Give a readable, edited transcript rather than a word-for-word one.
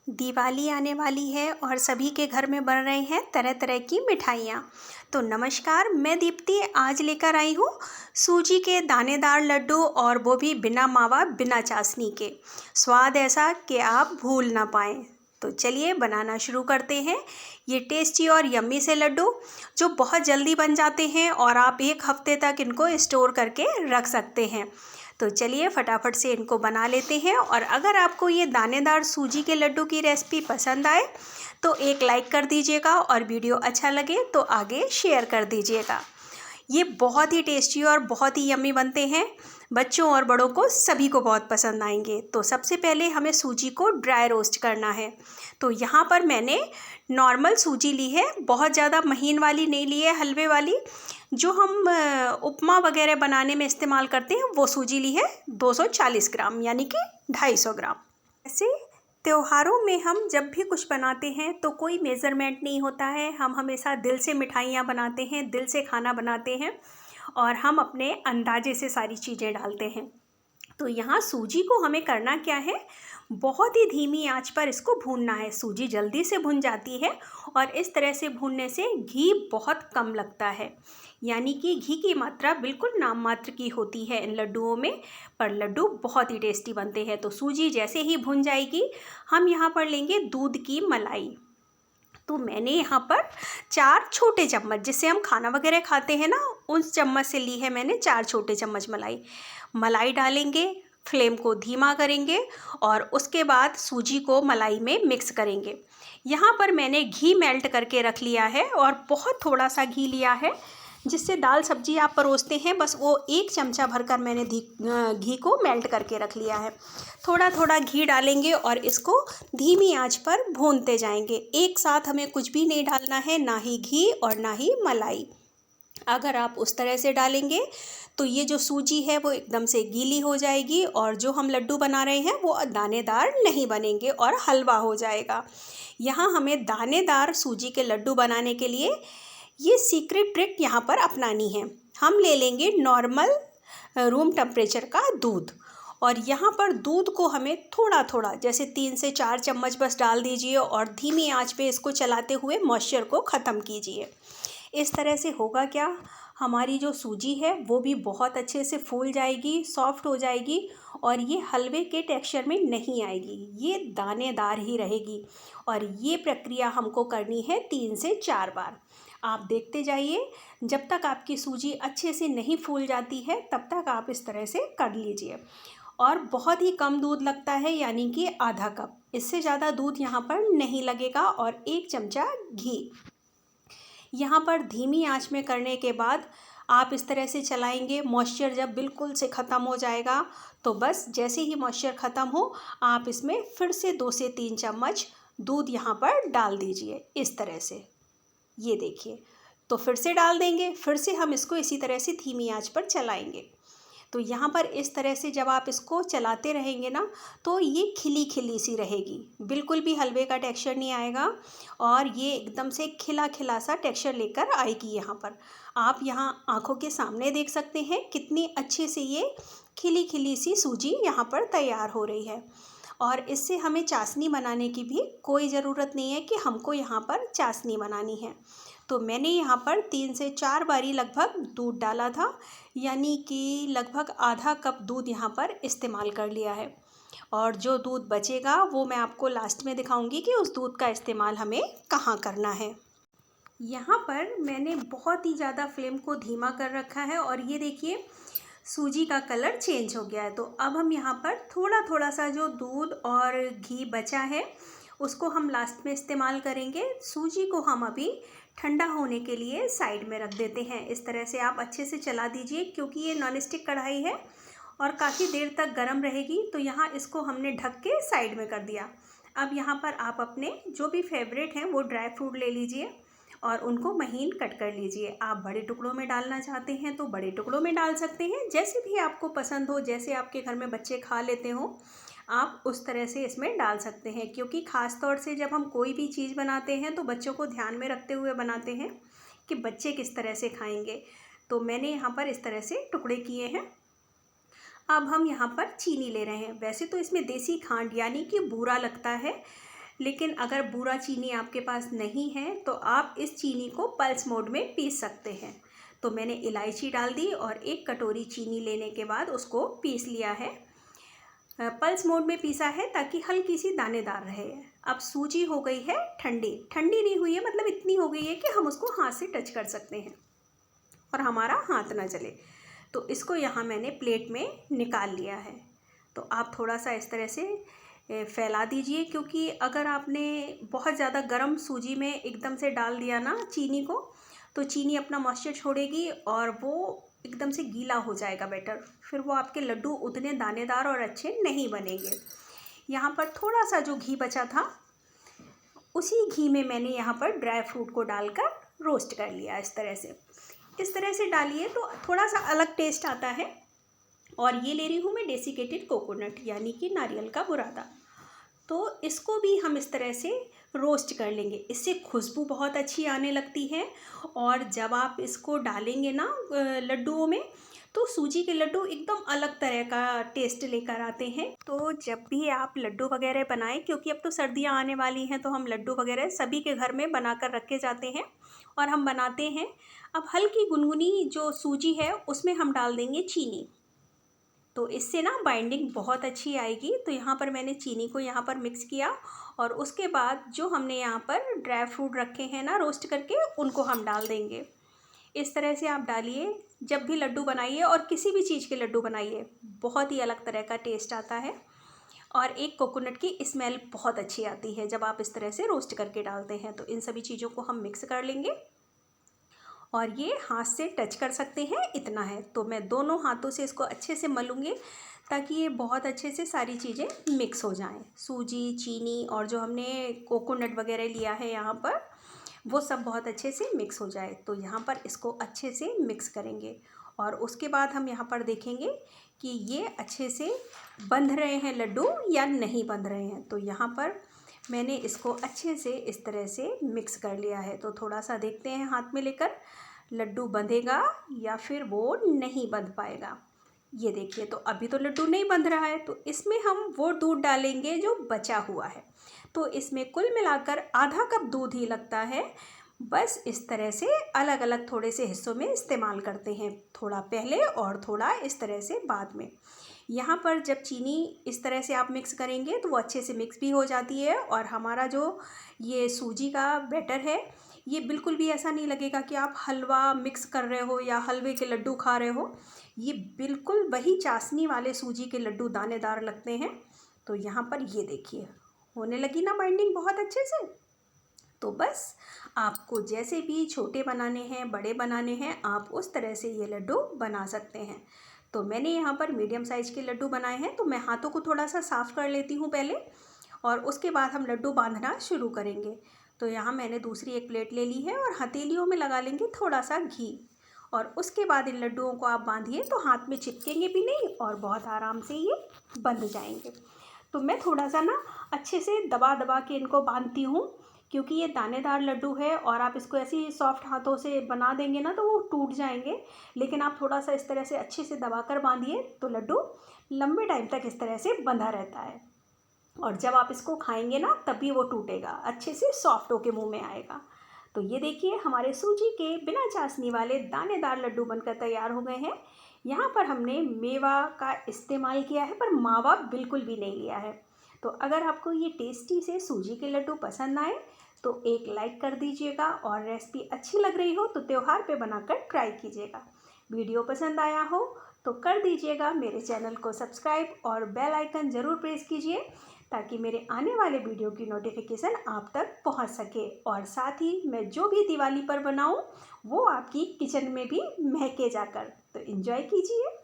दिवाली आने वाली है और सभी के घर में बन रही हैं तरह तरह की मिठाइयाँ। तो नमस्कार, मैं दीप्ति आज लेकर आई हूँ सूजी के दानेदार लड्डू, और वो भी बिना मावा बिना चाशनी के। स्वाद ऐसा कि आप भूल ना पाएँ। तो चलिए बनाना शुरू करते हैं ये टेस्टी और यम्मी से लड्डू, जो बहुत जल्दी बन जाते हैं और आप एक हफ्ते तक इनको स्टोर करके रख सकते हैं। तो चलिए फटाफट से इनको बना लेते हैं। और अगर आपको ये दानेदार सूजी के लड्डू की रेसिपी पसंद आए तो एक लाइक कर दीजिएगा, और वीडियो अच्छा लगे तो आगे शेयर कर दीजिएगा। ये बहुत ही टेस्टी और बहुत ही यम्मी बनते हैं, बच्चों और बड़ों को सभी को बहुत पसंद आएंगे। तो सबसे पहले हमें सूजी को ड्राई रोस्ट करना है। तो यहाँ पर मैंने नॉर्मल सूजी ली है, बहुत ज़्यादा महीन वाली नहीं ली है, हलवे वाली जो हम उपमा वगैरह बनाने में इस्तेमाल करते हैं वो सूजी ली है 240 ग्राम, यानी कि 250 ग्राम। ऐसे त्योहारों में हम जब भी कुछ बनाते हैं तो कोई मेज़रमेंट नहीं होता है, हम हमेशा दिल से मिठाइयाँ बनाते हैं, दिल से खाना बनाते हैं, और हम अपने अंदाजे से सारी चीज़ें डालते हैं। तो यहाँ सूजी को हमें करना क्या है, बहुत ही धीमी आंच पर इसको भूनना है। सूजी जल्दी से भुन जाती है, और इस तरह से भूनने से घी बहुत कम लगता है, यानी कि घी की मात्रा बिल्कुल नाम मात्र की होती है इन लड्डुओं में, पर लड्डू बहुत ही टेस्टी बनते हैं। तो सूजी जैसे ही भुन जाएगी, हम यहाँ पर लेंगे दूध की मलाई। तो मैंने यहाँ पर 4 छोटे चम्मच, जिससे हम खाना वगैरह खाते हैं ना, उस चम्मच से ली है मैंने 4 छोटे चम्मच मलाई डालेंगे। फ्लेम को धीमा करेंगे और उसके बाद सूजी को मलाई में मिक्स करेंगे। यहाँ पर मैंने घी मेल्ट करके रख लिया है, और बहुत थोड़ा सा घी लिया है, जिससे दाल सब्जी आप परोसते हैं, बस वो 1 चमचा भरकर मैंने घी को मेल्ट करके रख लिया है। थोड़ा थोड़ा घी डालेंगे और इसको धीमी आंच पर भूनते जाएंगे। एक साथ हमें कुछ भी नहीं डालना है, ना ही घी और ना ही मलाई। अगर आप उस तरह से डालेंगे तो ये जो सूजी है वो एकदम से गीली हो जाएगी, और जो हम लड्डू बना रहे हैं वो दानेदार नहीं बनेंगे और हलवा हो जाएगा। यहाँ हमें दानेदार सूजी के लड्डू बनाने के लिए ये सीक्रेट ट्रिक यहाँ पर अपनानी है। हम ले लेंगे नॉर्मल रूम टेम्परेचर का दूध, और यहाँ पर दूध को हमें थोड़ा थोड़ा, जैसे 3 से 4 चम्मच बस डाल दीजिए, और धीमी आंच पे इसको चलाते हुए मॉइस्चर को ख़त्म कीजिए। इस तरह से होगा क्या, हमारी जो सूजी है वो भी बहुत अच्छे से फूल जाएगी, सॉफ्ट हो जाएगी, और ये हलवे के टेक्सचर में नहीं आएगी, ये दानेदार ही रहेगी। और ये प्रक्रिया हमको करनी है 3 से 4 बार। आप देखते जाइए, जब तक आपकी सूजी अच्छे से नहीं फूल जाती है तब तक आप इस तरह से कर लीजिए। और बहुत ही कम दूध लगता है, यानी कि आधा कप, इससे ज़्यादा दूध यहाँ पर नहीं लगेगा, और 1 चमचा घी। यहाँ पर धीमी आंच में करने के बाद आप इस तरह से चलाएंगे। मॉइस्चर जब बिल्कुल से ख़त्म हो जाएगा तो बस जैसे ही मॉइस्चर ख़त्म हो, आप इसमें फिर से 2 से 3 चम्मच दूध यहाँ पर डाल दीजिए, इस तरह से। ये देखिए, तो फिर से डाल देंगे, फिर से हम इसको इसी तरह से धीमी आंच पर चलाएंगे। तो यहाँ पर इस तरह से जब आप इसको चलाते रहेंगे ना, तो ये खिली खिली सी रहेगी, बिल्कुल भी हलवे का टेक्सचर नहीं आएगा, और ये एकदम से खिला खिला सा टेक्सचर लेकर आएगी। यहाँ पर आप यहाँ आँखों के सामने देख सकते हैं कितनी अच्छे से ये खिली खिली सी सूजी यहाँ पर तैयार हो रही है। और इससे हमें चाशनी बनाने की भी कोई ज़रूरत नहीं है कि हमको यहाँ पर चाशनी बनानी है। तो मैंने यहाँ पर 3 से 4 बारी लगभग दूध डाला था, यानी कि लगभग आधा कप दूध यहाँ पर इस्तेमाल कर लिया है। और जो दूध बचेगा वो मैं आपको लास्ट में दिखाऊंगी कि उस दूध का इस्तेमाल हमें कहाँ करना है। यहाँ पर मैंने बहुत ही ज़्यादा फ्लेम को धीमा कर रखा है, और ये देखिए सूजी का कलर चेंज हो गया है। तो अब हम यहाँ पर थोड़ा थोड़ा सा जो दूध और घी बचा है उसको हम लास्ट में इस्तेमाल करेंगे। सूजी को हम अभी ठंडा होने के लिए साइड में रख देते हैं। इस तरह से आप अच्छे से चला दीजिए, क्योंकि ये नॉन स्टिक कढ़ाई है और काफ़ी देर तक गर्म रहेगी। तो यहाँ इसको हमने ढक के साइड में कर दिया। अब यहाँ पर आप अपने जो भी फेवरेट हैं वो ड्राई फ्रूट ले लीजिए और उनको महीन कट कर लीजिए। आप बड़े टुकड़ों में डालना चाहते हैं तो बड़े टुकड़ों में डाल सकते हैं, जैसे भी आपको पसंद हो, जैसे आपके घर में बच्चे खा लेते हो आप उस तरह से इसमें डाल सकते हैं। क्योंकि ख़ास तौर से जब हम कोई भी चीज़ बनाते हैं तो बच्चों को ध्यान में रखते हुए बनाते हैं कि बच्चे किस तरह से खाएंगे। तो मैंने यहाँ पर इस तरह से टुकड़े किए हैं। अब हम यहाँ पर चीनी ले रहे हैं। वैसे तो इसमें देसी खांड यानी कि बूरा लगता है, लेकिन अगर बूरा चीनी आपके पास नहीं है तो आप इस चीनी को पल्स मोड में पीस सकते हैं। तो मैंने इलायची डाल दी और 1 कटोरी चीनी लेने के बाद उसको पीस लिया है। पल्स मोड में पीसा है ताकि हल्की सी दानेदार रहे। अब सूजी हो गई है ठंडी, ठंडी नहीं हुई है, मतलब इतनी हो गई है कि हम उसको हाथ से टच कर सकते हैं और हमारा हाथ ना जले। तो इसको यहाँ मैंने प्लेट में निकाल लिया है। तो आप थोड़ा सा इस तरह से फैला दीजिए, क्योंकि अगर आपने बहुत ज़्यादा गर्म सूजी में एकदम से डाल दिया ना चीनी को, तो चीनी अपना मॉइस्चर छोड़ेगी और वो एकदम से गीला हो जाएगा बैटर, फिर वो आपके लड्डू उतने दानेदार और अच्छे नहीं बनेंगे। यहाँ पर थोड़ा सा जो घी बचा था, उसी घी में मैंने यहाँ पर ड्राई फ्रूट को डालकर रोस्ट कर लिया। इस तरह से डालिए तो थोड़ा सा अलग टेस्ट आता है। और ये ले रही हूँ मैं डेसिकेटेड कोकोनट, यानी कि नारियल का बुरादा। तो इसको भी हम इस तरह से रोस्ट कर लेंगे, इससे खुशबू बहुत अच्छी आने लगती है। और जब आप इसको डालेंगे ना लड्डुओं में, तो सूजी के लड्डू एकदम अलग तरह का टेस्ट लेकर आते हैं। तो जब भी आप लड्डू वगैरह बनाएं, क्योंकि अब तो सर्दियां आने वाली हैं, तो हम लड्डू वगैरह सभी के घर में बनाकर रखे जाते हैं और हम बनाते हैं। अब हल्की गुनगुनी जो सूजी है उसमें हम डाल देंगे चीनी, तो इससे ना बाइंडिंग बहुत अच्छी आएगी। तो यहाँ पर मैंने चीनी को यहाँ पर मिक्स किया और उसके बाद जो हमने यहाँ पर ड्राई फ्रूट रखे हैं ना रोस्ट करके, उनको हम डाल देंगे। इस तरह से आप डालिए, जब भी लड्डू बनाइए और किसी भी चीज़ के लड्डू बनाइए, बहुत ही अलग तरह का टेस्ट आता है। और एक कोकोनट की स्मेल बहुत अच्छी आती है जब आप इस तरह से रोस्ट करके डालते हैं। तो इन सभी चीज़ों को हम मिक्स कर लेंगे और ये हाथ से टच कर सकते हैं, इतना है। तो मैं दोनों हाथों से इसको अच्छे से मलूँगी ताकि ये बहुत अच्छे से सारी चीज़ें मिक्स हो जाएं। सूजी, चीनी और जो हमने कोकोनट वगैरह लिया है यहाँ पर, वो सब बहुत अच्छे से मिक्स हो जाए। तो यहाँ पर इसको अच्छे से मिक्स करेंगे और उसके बाद हम यहाँ पर देखेंगे कि ये अच्छे से बंध रहे हैं लड्डू या नहीं बंध रहे हैं। तो यहाँ पर मैंने इसको अच्छे से इस तरह से मिक्स कर लिया है। तो थोड़ा सा देखते हैं हाथ में लेकर, लड्डू बंधेगा या फिर वो नहीं बंध पाएगा। ये देखिए, तो अभी तो लड्डू नहीं बंध रहा है। तो इसमें हम वो दूध डालेंगे जो बचा हुआ है। तो इसमें कुल मिलाकर आधा कप दूध ही लगता है। बस इस तरह से अलग अलग थोड़े से हिस्सों में इस्तेमाल करते हैं, थोड़ा पहले और थोड़ा इस तरह से बाद में। यहाँ पर जब चीनी इस तरह से आप मिक्स करेंगे तो वो अच्छे से मिक्स भी हो जाती है और हमारा जो ये सूजी का बैटर है, ये बिल्कुल भी ऐसा नहीं लगेगा कि आप हलवा मिक्स कर रहे हो या हलवे के लड्डू खा रहे हो। ये बिल्कुल वही चाशनी वाले सूजी के लड्डू दानेदार लगते हैं। तो यहाँ पर ये देखिए, होने लगी ना बाइंडिंग बहुत अच्छे से। तो बस आपको जैसे भी छोटे बनाने हैं, बड़े बनाने हैं, आप उस तरह से ये लड्डू बना सकते हैं। तो मैंने यहाँ पर मीडियम साइज़ के लड्डू बनाए हैं। तो मैं हाथों को थोड़ा सा साफ़ कर लेती हूँ पहले और उसके बाद हम लड्डू बांधना शुरू करेंगे। तो यहाँ मैंने दूसरी एक प्लेट ले ली है और हथेलियों में लगा लेंगे थोड़ा सा घी और उसके बाद इन लड्डुओं को आप बांधिए तो हाथ में चिपकेंगे भी नहीं और बहुत आराम से ये बंध जाएंगे। तो मैं थोड़ा सा ना अच्छे से दबा दबा के इनको बांधती हूँ, क्योंकि ये दानेदार लड्डू है और आप इसको ऐसे ही सॉफ्ट हाथों से बना देंगे ना तो वो टूट जाएंगे। लेकिन आप थोड़ा सा इस तरह से अच्छे से दबा कर बांधिए तो लड्डू लंबे टाइम तक इस तरह से बंधा रहता है और जब आप इसको खाएंगे ना तभी वो टूटेगा, अच्छे से सॉफ्ट होके मुंह में आएगा। तो ये देखिए, हमारे सूजी के बिना चाशनी वाले दानेदार लड्डू बनकर तैयार हो गए हैं। यहाँ पर हमने मेवा का इस्तेमाल किया है पर मावा बिल्कुल भी नहीं लिया है। तो अगर आपको ये टेस्टी से सूजी के लड्डू पसंद आए तो एक लाइक कर दीजिएगा और रेसिपी अच्छी लग रही हो तो त्यौहार पे बनाकर ट्राई कीजिएगा। वीडियो पसंद आया हो तो कर दीजिएगा मेरे चैनल को सब्सक्राइब और बेल आइकन ज़रूर प्रेस कीजिए ताकि मेरे आने वाले वीडियो की नोटिफिकेशन आप तक पहुंच सके। और साथ ही मैं जो भी दिवाली पर बनाऊं वो आपकी किचन में भी महके जाकर। तो एंजॉय कीजिए।